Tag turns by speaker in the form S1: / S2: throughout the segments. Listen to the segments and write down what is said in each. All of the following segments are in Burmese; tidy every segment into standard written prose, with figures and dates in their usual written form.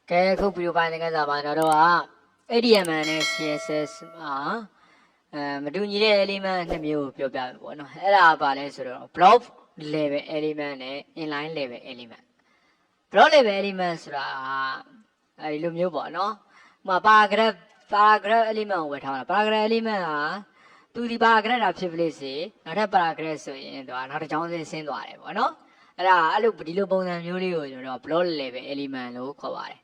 S1: cái khúc video bài này cái gì mà nó đó ADM này CSS mà đôi như thế element này nhiều biểu biểu bọn nóအဲ့ဒါပါလဲဆိုတော့ block level element နဲ့ inline level element block level element ဆိုတာအဲဒီလိုမျိုးပေါ့နော်ဟိုမှာ paragraph element ကိုဝယ်ထားတာ paragraph element ဟာသူဒီ paragraph တာဖြစ်ဖြစ်စေနောက်ထပ် paragraph ဆိုရင်သူကနောက်တစ်ကြောင်းဆင်းသွားတယ်ပေါ့နော်အဲ့ဒါအဲ့လိုဒီလိုပုံစံမျိုးလေးကိုကျွန်တော်တို့ block level element လို့ခေါ်ပါတယ်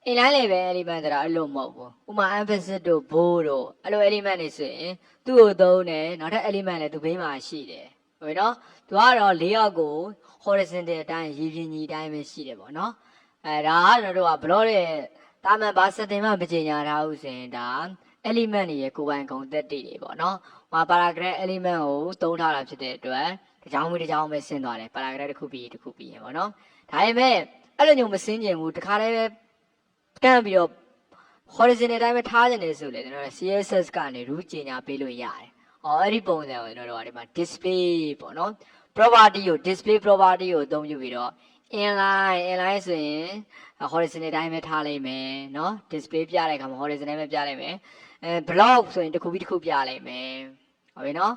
S1: inline level element ဆိုတာအဲ့လိုမဟုတ်ဘူးဥပမာ emphasis တို့ bold တို့အဲ့လို element တွေဆိုရင်သူ့ကိုသုံးတယ်နောက်ထပ် element လည်းသူဘေးမှာရှိတယ်ဟုတ်ပြီနော်သူကတော့layoutကို horizontal အတိုင်းရည်ပြင်းကြီးအတိုင်းပဲရှိတယ်ပေါ့နော်ဒါကကျွန်တော်တို့က block ရဲ့တာမန်ဘာ setting မှမကြေညာထားဘူးဆိုရင်ဒါ element တွေရဲ့ကိုယ်ပိုင်ဂုဏ်သက်တည်တွေပေါ့နော်ဟို paragraph element ကိုသုံးထားတာဖြစ်တဲ့အတွက်တစ်ကြောင်းပဲဆင်းသွားတယ် paragraph တစ်ခုပြီးရင်ပေါ့နော်ဒါပေမဲ့အဲ့လိုမျိုးမဆင်းကျင်ဘူးတခါတည်းပဲကန့်ပြီးတော့ horizontal အတိုင်းပဲထားနေတယ်ဆိုလေကျွန်တော်တို့ CSS ကနေ rule ကြေညာပေးလို့ရတယ်အဲ့ဒီပုံစံကိုကျွန်တော်တို့ကဒီမှာ display ပေါ့နော် property ကို display property ကိုအသုံးပြုပြီးတော့ inline ဆိုရင် horizontal အတိုင်းပဲထားလိုက်မယ်နော် display ပြတဲ့အခါမှာ horizontal ပဲပြလိုက်မယ်block ဆိုရင်တစ်ခုပြီးတစ်ခုပြလိုက်မယ်ဟုတ်ပြီနော်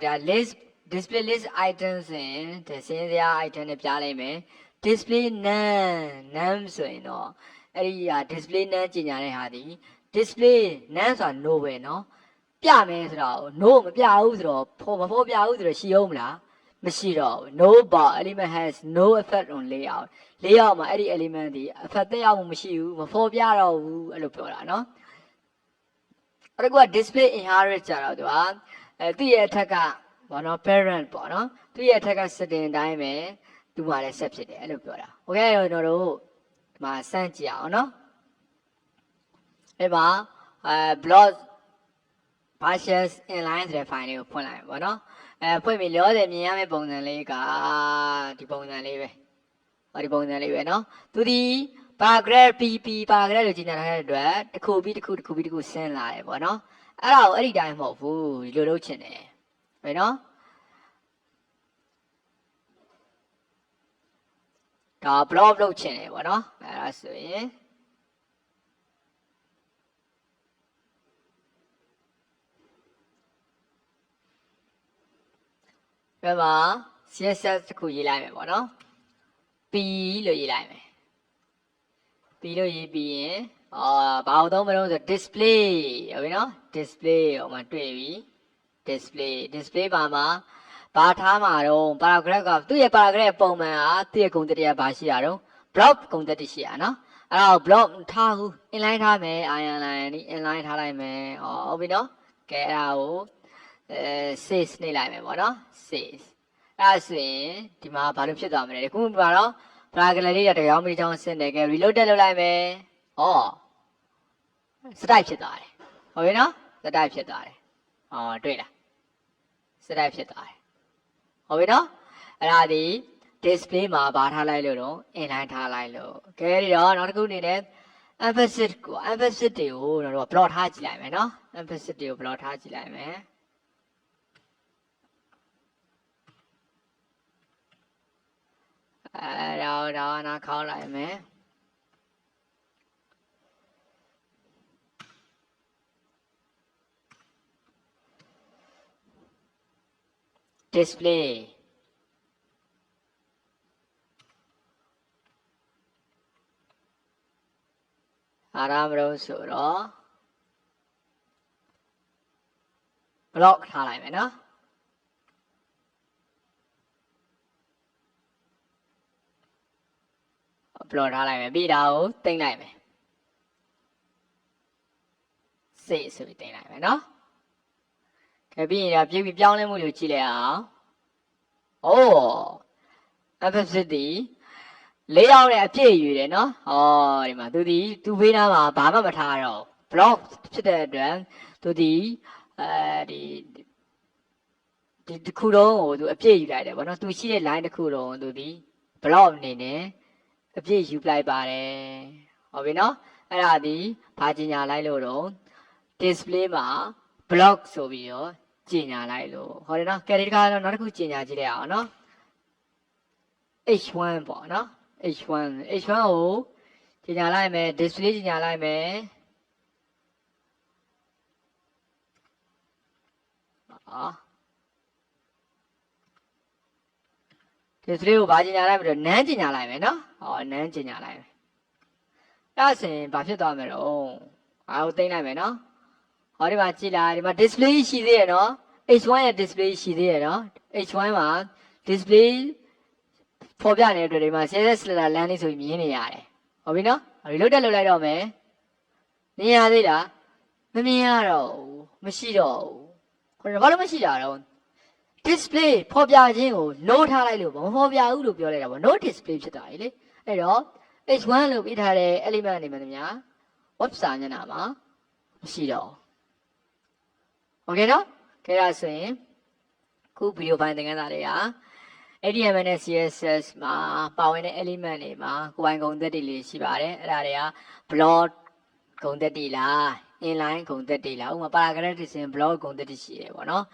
S1: ဒါ list display list item ဆိုရင်ဒီစင်းစရာ item နဲ့ပြလိုက်မယ် display none ဆိုရင်တော့အဲ့ဒီဟာ display none ကြီးညာတဲ့ဟာဒီ display none ဆိုတာ no ပဲเนาะပြမယ်ဆိုတော့ no မပြဘူးဆိုတော့မဖော်ပြဘူးဆိုတော့ရှိအောင်မလားမရှိတော့ဘူး no bar element has no effect on layout မှာအဲ့ဒီ element ဒီ effect သက်ရောက်မှုမရှိဘူးမဖော်ပြတော့ဘူးအဲ့လိုပြောတာเนาะအဲ့ဒါက display inherit ကြတော့သူကသူ့ရဲ့အထက်ကဘောနော် parent ပေါ့နော်သူ့ရဲ့အထက်က setting အတိုင်းပဲသူမှလည်း set ဖြစ်တယ်အဲ့လိုပြောတာโอเคကျွန်တော်တို့ဒီမှာစမ်းကြည့်အောင်နော်အဲ့မှာblock partials inline ဆိုတဲ့ file လေးကိုဖွင့်လိုက်ပါနော်ဖွင့်ပြီးလောတယ်မြင်ရမယ့်ပုံစံလေးကဒီပုံစံလေးပဲဒီပုံစံလေးပဲနော်သူဒီ paragraph pp paragraph လို့ကြီးညာထားတဲ့အတွက်တစ်ခုပြီးတစ်ခုဆင်းလာတယ်ပေါ့နော်အဲ့ဒါကိုအဲ့ဒီတိုင်းမဟုတ်ဘူးဒီလိုလုပ်ချင်တယ်ပဲနော်ဒါ block လုပ်ချင်တယ်ပေါ့နော်အဲ့ဒါဆိုရင်ပြပါ CSS တစ်ခုရေးလိုက်မယ်ပေါ့နော် P လို့ရေးလိုက်မယ် P လို့ရေးပြီးရင်ဘာလို့သုံးမလို့ဆို display ဟုတ်ပြီနော် display ဟိုမှာတွေ့ပြီ display ပါမှာဘာထားမှာတော့ paragraph ကသူ့ရဲ့ paragraph ပုံမှန်ဟာသူ့ရဲ့ဂုဏ်သက်တရားဘာရှိရတော့ block ဂုဏ်သက်တရှိရနော်အဲ့တော့ block ထားဘူး inline ထားမယ် inline ထားလိုက်မယ်ဟုတ်ပြီနော်ကဲအဲ့ဒါကိုsave နှိပ်လိုက်မယ်ပေါ့နော် save အဲ့ဒါဆိုရင်ဒီမှာဘာလို့ဖြစ်သွားမလဲခုမှပါတော့ paragraph လေးတကြောင်ပြီးကြောင်ဆင်းတယ်ကဲ reload တက်လုပ်လိုက်မယ်စတိုက်ဖြစ်သွားတယ်ဟုတ်ပြီနော်စတိုက်ဖြစ်သွားတယ်တွေ့လားစတိုက်ဖြစ်သွားတယ်ဟုတ်ပြီနော်အဲ့ဒါဒီ display မှာဘာထားလိုက်လို့တော့ inline ထားလိုက်လို့ကဲဒီတော့နောက်တစ်ခုအနေနဲ့ emphasis တွေကိုတော့ block ထားကြည့်လိုက်မယ်နော် emphasis တွေကို block ထားကြည့်လိုက်မယ်ဒါနာခေါင်းလိုက်မယ်display အားရမလို့ဆိုတော့ block ထားလိုက်မယ်နော် block ထားလိုက်မယ်ပြီးတာကိုတင်လိုက်မယ် save ဆိုပြီးတင်လိုက်မယ်နော်ကဲပြီးရင်ပြုတ်ပြီးပြောင်းလဲမှုတွေကိုကြည့်လိုက်အောင်emphasis ဒီlayout နဲ့အပြည့်ယူတယ်နော်ဒီမှာသူဘေးနားမှာဘာမှမထားတော့ block ဖြစ်တဲ့အတွက်သူဒီတစ်ခုလုံးကိုသူအပြည့်ယူလိုက်တယ်ဗောနော်သူရှိတဲ့ line တစ်ခုလုံးသူဒီ block အနေနဲ့အပြည့်ယူလိုက်ပါတယ်ဟုတ်ပြီနော်အဲ့ဒါဒီဘာကြီးညာလိုက်လို့တော့ display မှာ block ဆိုပြီးတော့ကြီးညာလိုက်လို့ဟောတယ်နော်ကဲဒီကတော့နောက်တစ်ခုကြီးညာကြည့်လိုက်အောင်နော်h1 ပေါ့နော်h1 ကို ကြီးညာလိုက်မယ် display ကြီးညာလိုက်မယ်display ကိုဘာကြီးညာလိုက်မလို့ none ကြီးညာလိုက်မယ်နော်none ကြီးညာလိုက်မယ်အဲ့ဆိုရင်ဘာဖြစ်သွားမလဲတော့အားကိုသိမ်းလိုက်မယ်နော်ဟောဒီမှာကြည့်လိုက်ဒီမှာ display ရှိသေးရနော် h1 ရဲ့ display ရှိသေးရနော် h1 မှာ display ဖော်ပြနေတဲ့အတွက်ဒီမှာ CSS လာလမ်းလေးဆိုပြီးမြင်နေရတယ်ဟုတ်ပြီနော်reload တက်လုပ်လိုက်တော့မယ်မြင်ရသေးလားမမြင်ရတော့ဘူးမရှိတော့ဘူးဘာလို့မရှိတာတော့ display ဖော်ပြခြင်းကို no ထားလိုက်လို့မဖော်ပြဘူးလို့ပြောလိုက်တာပေါ့ no display ဖြစ်တာလေအဲ့တော့ h1 လို့ပြထားတဲ့ element တွေမှန်သမျှ web စာမျက်နှာမှာမရှိတော့โอเคနော်ခဲဒါဆိုရင်ခုဗီဒီယိုဖိုင်သင်ခန်းစာတွေက HTML နဲ့ CSS မှာပါဝင်တဲ့ element တွေမှာကိုယ်ပိုင်ဂုဏ်သက်တွေလေးရှိပါတယ်အဲ့ဒါတွေက block ဂုဏ်သက်တွေလား inline ဂုဏ်သက်တွေလားဥပမာ paragraph တွေဆိုရင် block ဂုဏ်သက်တွေရှိတယ်ပေါ့နော်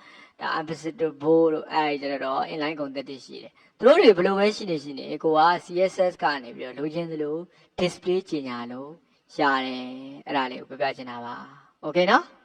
S1: ဒါ emphasis တို့ bold တို့အဲ့ဒီကျတော့ inline ဂုဏ်သက်တွေရှိတယ်သူတို့တွေဘယ်လိုပဲရှိနေကိုက CSS ကနေပြီးတော့လိုချင်သလို display ကြေညာလို့ရတယ်အဲ့ဒါလေးကိုပြပြချင်တာပါโอเคနော်